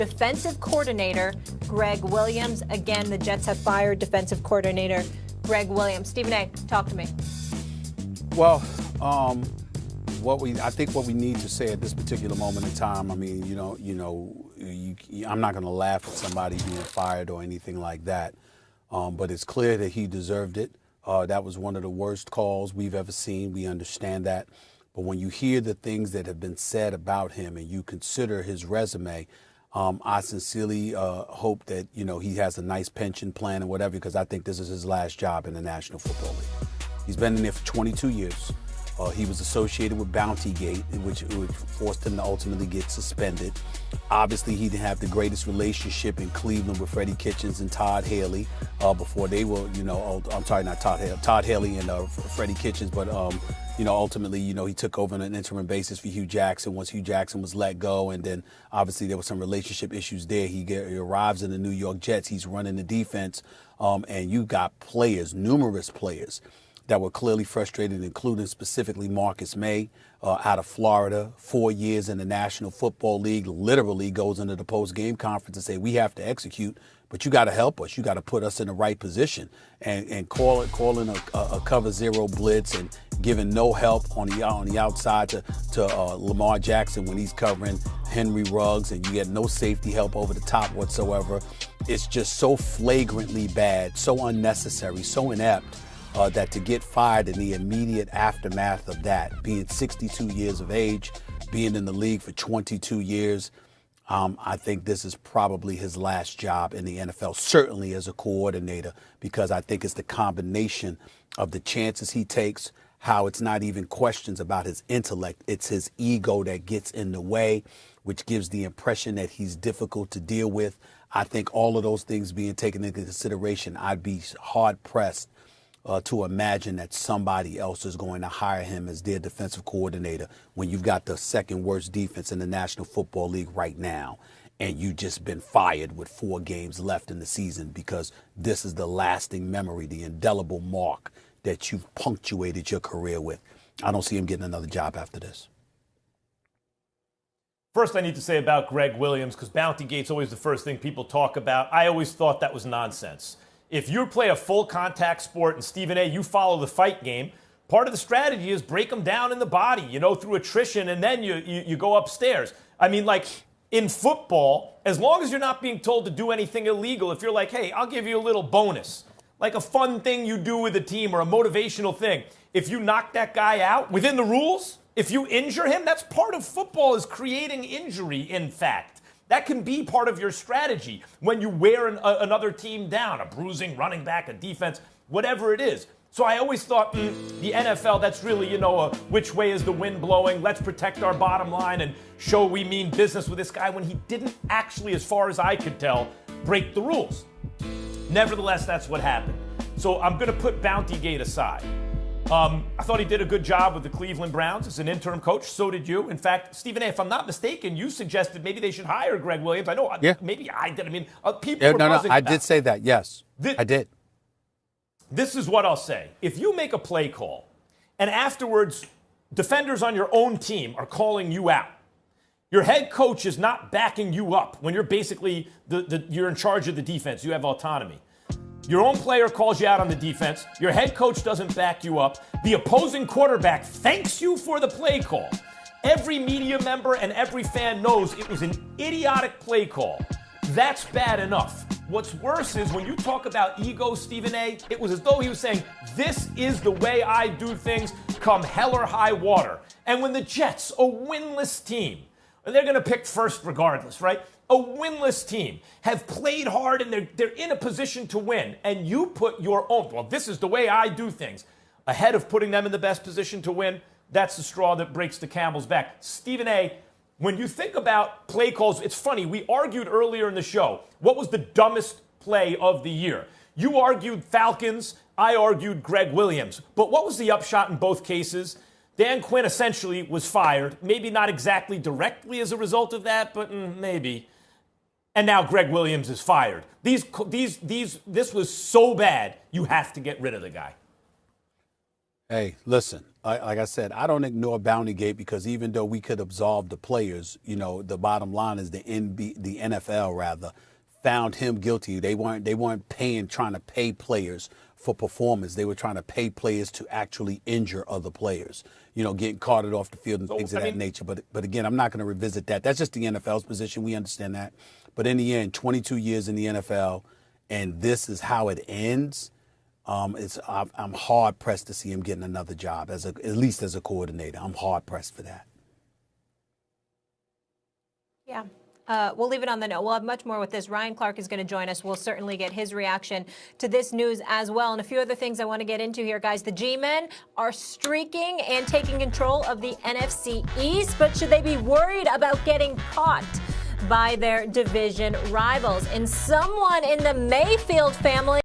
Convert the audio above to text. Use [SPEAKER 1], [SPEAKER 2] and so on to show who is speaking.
[SPEAKER 1] Defensive coordinator Gregg Williams. Again, the Jets have fired defensive coordinator Gregg Williams. Stephen A., talk to me.
[SPEAKER 2] Well, I think what we need to say at this particular moment in time, I mean, I'm not going to laugh at somebody being fired or anything like that, but it's clear that he deserved it. That was one of the worst calls we've ever seen. We understand that. But when you hear the things that have been said about him and you consider his resume, I sincerely hope that, he has a nice pension plan and whatever, because I think this is his last job in the National Football League. He's been in there for 22 years. He was associated with Bountygate, which forced him to ultimately get suspended. Obviously, he didn't have the greatest relationship in Cleveland with Freddie Kitchens and Todd Haley before they were, I'm sorry, not Todd Haley, Todd Haley and Freddie Kitchens, but, ultimately, he took over on an interim basis for Hugh Jackson once Hugh Jackson was let go. And then obviously there were some relationship issues there. He arrives in the New York Jets. He's running the defense. And you got players, numerous players, that were clearly frustrated, including specifically Marcus May out of Florida, 4 years in the National Football League, literally goes into the post-game conference and say, we have to execute, but you got to help us. You got to put us in the right position and calling a cover zero blitz and giving no help on the outside to Lamar Jackson when he's covering Henry Ruggs, and you get no safety help over the top whatsoever. It's just so flagrantly bad, so unnecessary, so inept. That to get fired in the immediate aftermath of that, being 62 years of age, being in the league for 22 years, I think this is probably his last job in the NFL, certainly as a coordinator, because I think it's the combination of the chances he takes, how it's not even questions about his intellect, it's his ego that gets in the way, which gives the impression that he's difficult to deal with. I think all of those things being taken into consideration, I'd be hard-pressed to imagine that somebody else is going to hire him as their defensive coordinator when you've got the second worst defense in the National Football League right now, and you just been fired with 4 games left in the season, because this is the lasting memory, the indelible mark that you've punctuated your career with. I don't see him getting another job after this.
[SPEAKER 3] First, I need to say about Gregg Williams, because Bountygate's always the first thing people talk about. I always thought that was nonsense. If you play a full contact sport, and Stephen A., you follow the fight game, part of the strategy is break them down in the body, through attrition, and then you go upstairs. I mean, like in football, as long as you're not being told to do anything illegal, if you're like, hey, I'll give you a little bonus, like a fun thing you do with a team or a motivational thing. If you knock that guy out within the rules, if you injure him, that's part of football, is creating injury, in fact. That can be part of your strategy when you wear another team down, a bruising running back, a defense, whatever it is. So I always thought the NFL, that's really, which way is the wind blowing? Let's protect our bottom line and show we mean business with this guy, when he didn't actually, as far as I could tell, break the rules. Nevertheless, that's what happened. So I'm going to put Bountygate aside. I thought he did a good job with the Cleveland Browns as an interim coach. So did you. In fact, Stephen A., if I'm not mistaken, you suggested maybe they should hire Gregg Williams. I know, maybe I did. I mean, people were buzzing about it.
[SPEAKER 2] I did say that, yes. I did.
[SPEAKER 3] This is what I'll say. If you make a play call and afterwards defenders on your own team are calling you out, your head coach is not backing you up when you're basically you're in charge of the defense. You have autonomy. Your own player calls you out on the defense. Your head coach doesn't back you up. The opposing quarterback thanks you for the play call. Every media member and every fan knows it was an idiotic play call. That's bad enough. What's worse is when you talk about ego, Stephen A., it was as though he was saying, this is the way I do things, come hell or high water. And when the Jets, a winless team, and they're going to pick first regardless, right? A winless team have played hard and they're in a position to win. And you put your own, well, this is the way I do things, ahead of putting them in the best position to win. That's the straw that breaks the camel's back. Stephen A., when you think about play calls, it's funny. We argued earlier in the show, what was the dumbest play of the year? You argued Falcons. I argued Gregg Williams. But what was the upshot in both cases? Dan Quinn essentially was fired. Maybe not exactly directly as a result of that, but maybe. And now Gregg Williams is fired. This was so bad, you have to get rid of the guy.
[SPEAKER 2] Hey, listen, like I said, I don't ignore Bountygate because even though we could absolve the players, you know, the bottom line is the NFL rather found him guilty. They weren't trying to pay players for performance. They were trying to pay players to actually injure other players, you know, getting carted off the field and things of that nature. But again, I'm not going to revisit that. That's just the NFL's position. We understand that. But in the end, 22 years in the NFL, and this is how it ends. I'm hard pressed to see him getting another job at least as a coordinator. I'm hard pressed for that.
[SPEAKER 1] Yeah. We'll leave it on the note. We'll have much more with this. Ryan Clark is going to join us. We'll certainly get his reaction to this news as well. And a few other things I want to get into here, guys. The G-men are streaking and taking control of the NFC East, but should they be worried about getting caught by their division rivals? And someone in the Mayfield family